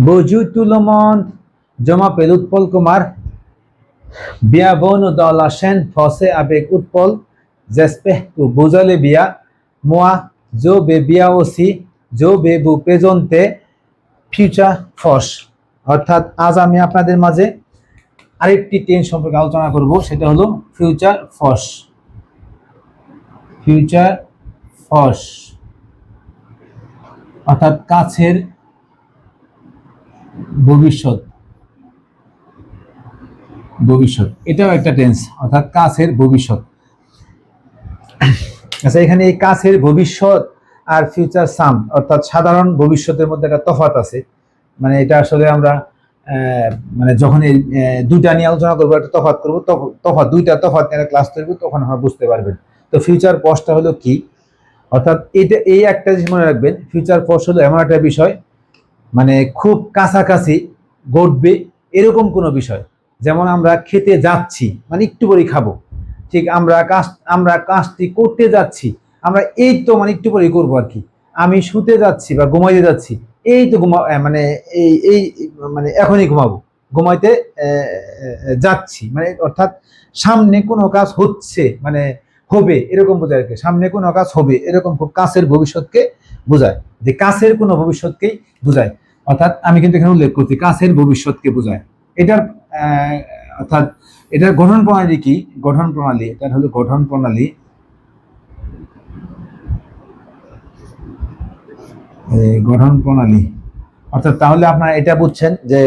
Bojutulamont je m'appelle Utpal Kumar. Bienvenue dans la chaîne Français avec Utpal. J'espère que vous allez bien. Moi, je vais bien aussi. Je vais vous présenter Future Force. অর্থাৎ আজ আমি আপনাদের মাঝে আরেকটি tense সম্পর্কে আলোচনা করব, সেটা হলো ফিউচার ফর্স। ফিউচার ফর্স অর্থাৎ কাছের ভবিষ্যৎ। ভবিষ্যৎ এটাও একটা টেন্স, অর্থাৎ কাছের ভবিষ্যৎ। আচ্ছা, এখানে এই কাছের ভবিষ্যৎ আর ফিউচার সাম অর্থাৎ সাধারণ ভবিষ্যতের মধ্যে একটা তফাৎ আছে। মানে এটা আসলে আমরা মানে যখন এই দুইটা নিয়ে আলোচনা করবো, একটা তফাৎ করবো, তফাৎ দুইটা তফাৎ নিয়ে ক্লাস করবো, তখন আমরা বুঝতে পারবেন। তো ফিউচার পস্টটা হলো কি, অর্থাৎ এটা এই একটা জিনিস মনে রাখবেন, ফিউচার পস্ট হলো এমন একটা বিষয় মানে খুব কাছাকাছি ঘটবে এরকম কোনো বিষয়। যেমন আমরা খেতে যাচ্ছি, মানে একটু পরেই খাবো, ঠিক আমরা কাজটি করতে যাচ্ছি, আমরা এই তো মানে একটু পরেই করবো আর কি। আমি শুতে যাচ্ছি বা ঘুমাইতে যাচ্ছি, এই তো মানে এই মানে এখনই ঘুমাইতে যাচ্ছি, মানে অর্থাৎ সামনে কোনো কাজ হচ্ছে, মানে হবে এরকম বোঝায় আর কি। সামনে কোনো কাজ হবে এরকম খুব কাছের ভবিষ্যৎকে বোঝায়, যে কাছের কোনো ভবিষ্যৎকেই বোঝায়। অর্থাৎ আমি কিন্তু এখানে উল্লেখ করছি কাছের ভবিষ্যৎকে বোঝায়। এটার অর্থাৎ এটার গঠন প্রণালী কি? গঠন প্রণালী, এটা হলো গঠন প্রণালী। গঠন প্রণালী অর্থাৎ তাহলে আপনারা এটা বুঝছেন যে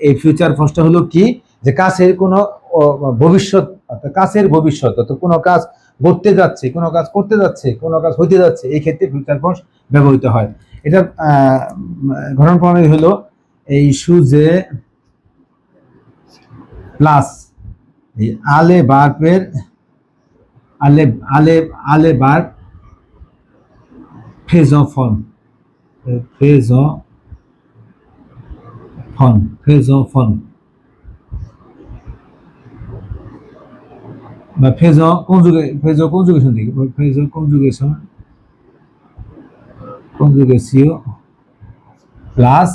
এই ফিউচার ফর্সটা হলো কি, যে কাছের কোনো ভবিষ্যৎ, অর্থাৎ কাছের ভবিষ্যৎ, অর্থাৎ কোনো কাজ ঘটতে যাচ্ছে, কোনো কাজ করতে যাচ্ছে, কোনো কাজ হইতে যাচ্ছে, এই ক্ষেত্রে ফিউচার ফর্স ব্যবহৃত হয়। এটা গঠন প্রণালী হলো এই সুজে প্লাস এই আলে বার্বের আলে আলে আলে বার্ব ফেজো ফর্ম, ফেজো ফর্ম, ফেজো ফর্ম বা ফেজো কনজুগেশন থেকে, ফেজো কনজুগেসিও প্লাস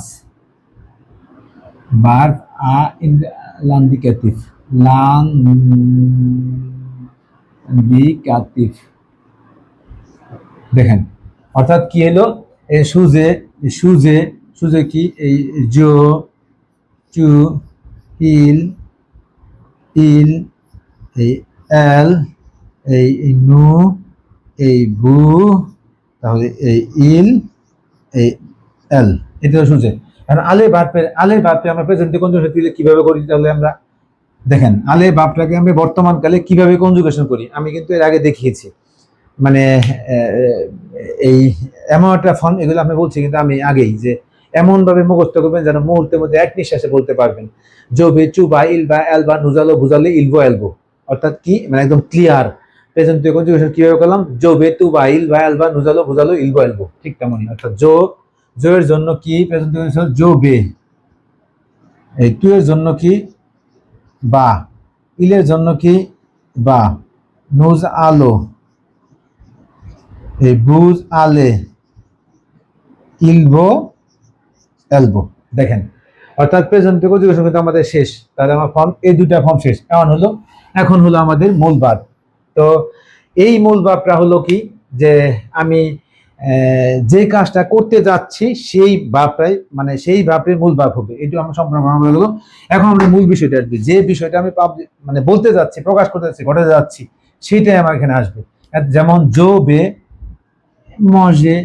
verb a indicative, দেখেন অর্থাৎ কি হলো, এই সুজে সুজে সুজে কি, এই জো চু ইল ইল এই এল এই নু এই বু, তাহলে এই ইল এই এল, এটা সুজে। কারণ আলে ভার্বকে আমরা প্রেজেন্টে কনজুগেশন দিলে কিভাবে করি, তাহলে আমরা দেখেন আলে ভার্বটাকে আমরা বর্তমান কালে কিভাবে কনজুগেশন করি, আমি কিন্তু এর আগে দেখিয়েছি। মানে এই এমন একটা ফর্ম, এগুলো আমি বলছি কিন্তু আমি আগেই, যে এমন ভাবে মুখস্থ করবেন যেন মুহূর্তের মধ্যে এক নিঃশ্বাসে বলতে পারবেন। জোবে চুবা ইলবা এলবা নুজালো বুজালো ইলবো এলবো, অর্থাৎ কি মানে একদম ক্লিয়ার প্রেজেন্ট কনজুগেশন কিভাবে করলাম, জোবে তুবা ইলবা এলবা নুজালো বুজালো ইলবো এলবো, ঠিক তেমনই। অর্থাৎ জো এর জন্য কি প্রেজেন্ট কনজুগেশন জোবে, এই টু এর জন্য কি বা, ইলের জন্য কি বা, নুজ আলো এই বুজ আলে ইলবো এলবো। দেখেন অর্থাৎ প্রেজেন্ট কনজুগেশন কিন্তু আমাদের শেষ, তাহলে আমার ফর্ম এই দুইটা ফর্ম শেষ। এখন হলো আমাদের মূল ভার্ব। তো এই মূল ভার্বটা হলো কি, যে আমি যে কাজটা করতে যাচ্ছি সেই ভার্বটাই, মানে সেই ভার্বের মূল ভার্ব হবে। এটা আমরা সম্পূর্ণ গণনা করে গেল। এখন আমরা মূল বিষয়টা আসবে, যে বিষয়টা আমি মানে বলতে যাচ্ছি, প্রকাশ করতে যাচ্ছি, ঘটে যাচ্ছি, সেটাই আমার এখানে আসবে। যেমন জো বে মজে,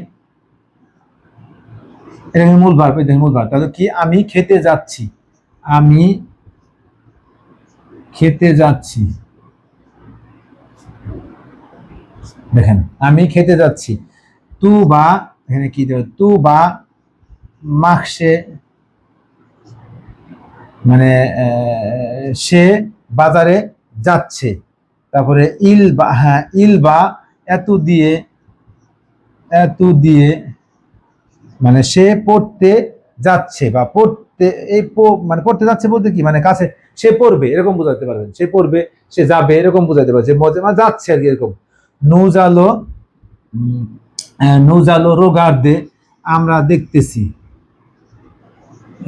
এটা মূল ভার্ব, এটা মূল ভার্ব। তাহলে কি, আমি খেতে যাচ্ছি, আমি খেতে যাচ্ছি, দেখেন আমি খেতে যাচ্ছি। তু বা, এখানে কি দেব, তু বা মাখসে, মানে সে বাজারে যাচ্ছে। তারপরে ইল বা, হ্যাঁ ইল বা এত দিয়ে মানে সে পড়তে যাচ্ছে, বা পড়তে এই মানে পড়তে যাচ্ছে বলতে কি, মানে কাছে সে পড়বে এরকম বোঝাতে পারবেন, সে পড়বে, সে যাবে এরকম বোঝাতে পারবে, যে মজা মানে যাচ্ছে আর কি এরকম। নুজালো রোগার্দে আমরা দেখতেছি,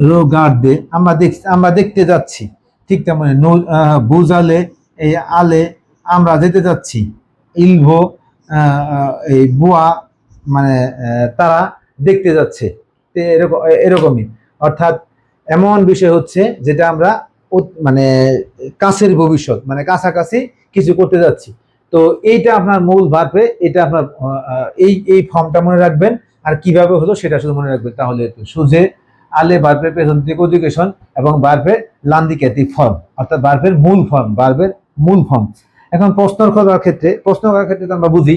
রোগার্ডে আমরা দেখতে যাচ্ছি, ঠিক তেমনি বুজালে এই আলে আমরা যেতে যাচ্ছি, ইলভো এই বুয়া মানে তারা দেখতে যাচ্ছে। তো এরকমই, অর্থাৎ এমন বিষয় হচ্ছে যেটা আমরা মানে কাছের ভবিষ্যৎ, মানে কাছাকাছি কিছু করতে যাচ্ছি। তো এইটা আপনার মূল ভার্বে, এটা আপনার এই ফর্মটা মনে রাখবেন, আর কিভাবে হলো সেটা শুধু মনে রাখবেন, তাহলে সুজে আলে ভার্বের প্রেজেন্ট এডুকেশন এবং ভার্বের লান্দিকেটিভ ফর্ম, অর্থাৎ ভার্বের মূল ফর্ম। এখন প্রশ্ন করার ক্ষেত্রে তো আমরা বুঝি,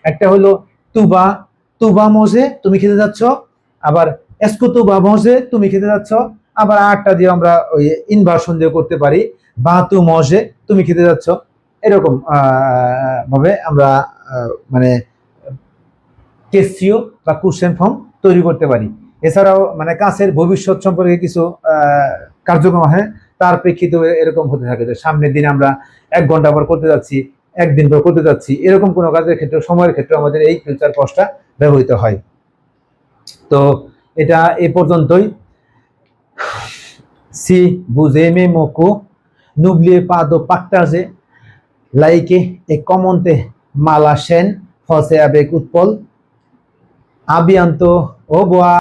একটা হলো তুবা মোজে তুমি খেতে যাচ্ছ, আবার এসকো তুবা মোজে তুমি খেতে যাচ্ছ, আবার আটটা দিয়ে আমরা ওই ইনভার্সন দিয়ে করতে পারি, বা তু মজে তুমি খেতে যাচ্ছ। এরকম ভাবে আমরা মানে কেসিও বা কোশ্চেন ফর্ম তৈরি করতে পারি। এছাড়াও মানে কাছের ভবিষ্যৎ সম্পর্কে কিছু কার্যক্রম হয়, তার প্রেক্ষিতে এরকম হতে থাকে যে সামনের দিন আমরা 1 ঘন্টা পর করতে যাচ্ছি, একদিন পর করতে যাচ্ছি, এরকম কোনো কাজের ক্ষেত্রে সময়ের ক্ষেত্রে আমাদের এই ফিউচার পজটা ব্যবহৃত হয়। তো এটা এ পর্যন্তই। Si vous aimez Moko, n'oubliez pas de partager, liker et commenter ma la chaîne Français avec Utpol. À bientôt. Au revoir.